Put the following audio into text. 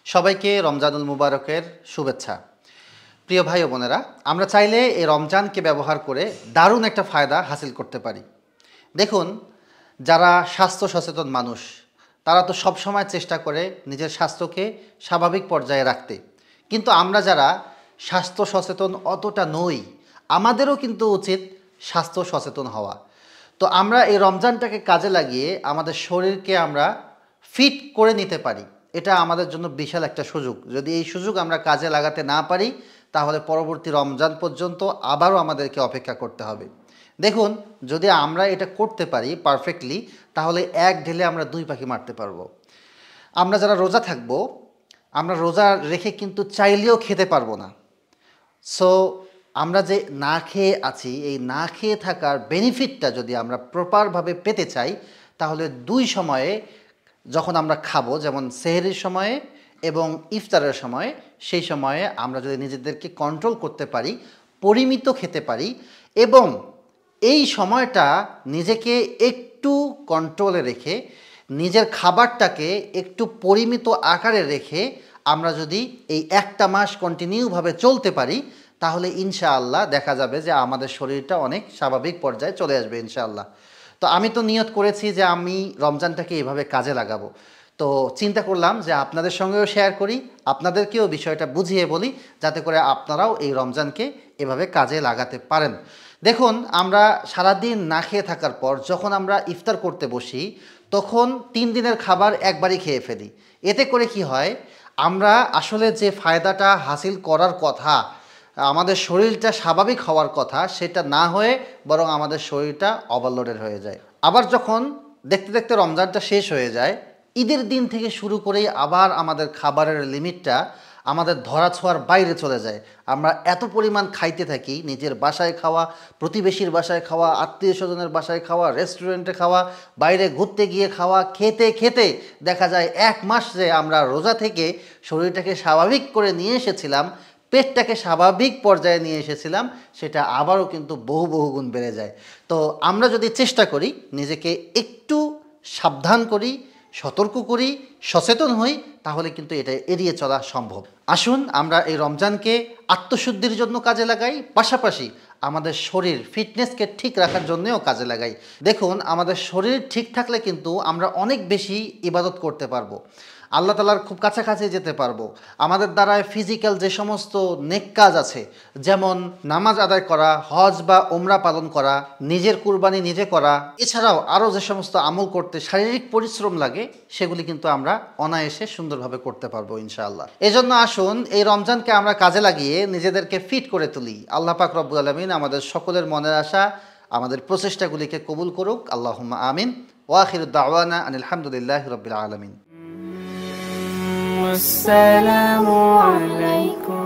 সবাইকে রমজানুল মুবারকের শুভেচ্ছা। প্রিয় ভাই ও বোনেরা, আমরা চাইলে এই রমজানকে ব্যবহার করে দারুণ একটা ফায়দা হাসিল করতে পারি। দেখুন, যারা স্বাস্থ্য সচেতন মানুষ তারা তো সবসময় চেষ্টা করে নিজের স্বাস্থ্যকে স্বাভাবিক পর্যায়ে রাখতে, কিন্তু আমরা যারা স্বাস্থ্য সচেতন অতটা নই, আমাদেরও কিন্তু উচিত স্বাস্থ্য সচেতন হওয়া। তো আমরা এই রমজানটাকে কাজে লাগিয়ে আমাদের শরীরকে আমরা ফিট করে নিতে পারি। এটা আমাদের জন্য বিশাল একটা সুযোগ। যদি এই সুযোগ আমরা কাজে লাগাতে না পারি, তাহলে পরবর্তী রমজান পর্যন্ত আবারও আমাদেরকে অপেক্ষা করতে হবে। দেখুন, যদি আমরা এটা করতে পারি পারফেক্টলি, তাহলে এক ঢেলে আমরা দুই পাখি মারতে পারবো। আমরা যারা রোজা থাকবো, আমরা রোজা রেখে কিন্তু চাইলেও খেতে পারবো না। সো আমরা যে না খেয়ে আছি, এই না খেয়ে থাকার বেনিফিটটা যদি আমরা প্রপারভাবে পেতে চাই, তাহলে দুই সময়ে যখন আমরা খাবো, যেমন সেহরির সময়ে এবং ইফতারের সময়ে, সেই সময়ে আমরা যদি নিজেদেরকে কন্ট্রোল করতে পারি, পরিমিত খেতে পারি এবং এই সময়টা নিজেকে একটু কন্ট্রোলে রেখে নিজের খাবারটাকে একটু পরিমিত আকারে রেখে আমরা যদি এই একটা মাস কন্টিনিউভাবে চলতে পারি, তাহলে ইনশাআল্লাহ দেখা যাবে যে আমাদের শরীরটা অনেক স্বাভাবিক পর্যায়ে চলে আসবে ইনশাআল্লাহ। তো আমি তো নিয়ত করেছি যে আমি রমজানটাকে এভাবে কাজে লাগাবো। তো চিন্তা করলাম যে আপনাদের সঙ্গেও শেয়ার করি, আপনাদেরকেও বিষয়টা বুঝিয়ে বলি, যাতে করে আপনারাও এই রমজানকে এভাবে কাজে লাগাতে পারেন। দেখুন, আমরা সারাদিন না খেয়ে থাকার পর যখন আমরা ইফতার করতে বসি, তখন 3 দিনের খাবার একবারই খেয়ে ফেলি। এতে করে কি হয়, আমরা আসলে যে ফায়দাটা হাসিল করার কথা, আমাদের শরীরটা স্বাভাবিক হওয়ার কথা, সেটা না হয়ে বরং আমাদের শরীরটা ওভারলোডেড হয়ে যায়। আবার যখন দেখতে দেখতে রমজানটা শেষ হয়ে যায়, ঈদের দিন থেকে শুরু করেই আবার আমাদের খাবারের লিমিটটা আমাদের ধরাছোঁয়ার বাইরে চলে যায়। আমরা এত পরিমাণ খাইতে থাকি, নিজের বাসায় খাওয়া, প্রতিবেশীর বাসায় খাওয়া, আত্মীয় স্বজনের বাসায় খাওয়া, রেস্টুরেন্টে খাওয়া, বাইরে ঘুরতে গিয়ে খাওয়া, খেতে খেতে দেখা যায় 1 মাস যে আমরা রোজা থেকে শরীরটাকে স্বাভাবিক করে নিয়ে এসেছিলাম, পেটটাকে স্বাভাবিক পর্যায়ে নিয়ে এসেছিলাম, সেটা আবারও কিন্তু বহু বহু গুণ বেড়ে যায়। তো আমরা যদি চেষ্টা করি, নিজেকে একটু সাবধান করি, সতর্ক করি, সচেতন হই, তাহলে কিন্তু এটা এড়িয়ে চলা সম্ভব। আসুন আমরা এই রমজানকে আত্মশুদ্ধির জন্য কাজে লাগাই, পাশাপাশি আমাদের শরীর ফিটনেসকে ঠিক রাখার জন্যও কাজে লাগাই। দেখুন, আমাদের শরীর ঠিক থাকলে কিন্তু আমরা অনেক বেশি ইবাদত করতে পারবো, আল্লাহ তাআলার খুব কাছাকাছি যেতে পারবো। আমাদের দ্বারায় ফিজিক্যাল যে সমস্ত নেক কাজ আছে, যেমন নামাজ আদায় করা, হজ বা ওমরা পালন করা, নিজের কুরবানি নিজে করা, এছাড়াও আরও যে সমস্ত আমল করতে শারীরিক পরিশ্রম লাগে, সেগুলি কিন্তু আমরা অনায়াসে সুন্দরভাবে করতে পারবো ইনশাআল্লাহ। এজন্য আসুন এই রমজানকে আমরা কাজে লাগিয়ে নিজেদেরকে ফিট করে তুলি। আল্লাহ পাক রব্বুল আলামিন আমাদের সকলের মনের আশা, আমাদের প্রচেষ্টাগুলিকে কবুল করুক। আল্লাহুম্মা আমিন। ওয়া আখিরু দাওয়ানা আনিল হামদুলিল্লাহি রাব্বিল আলামিন। আসসালামু আলাইকুম।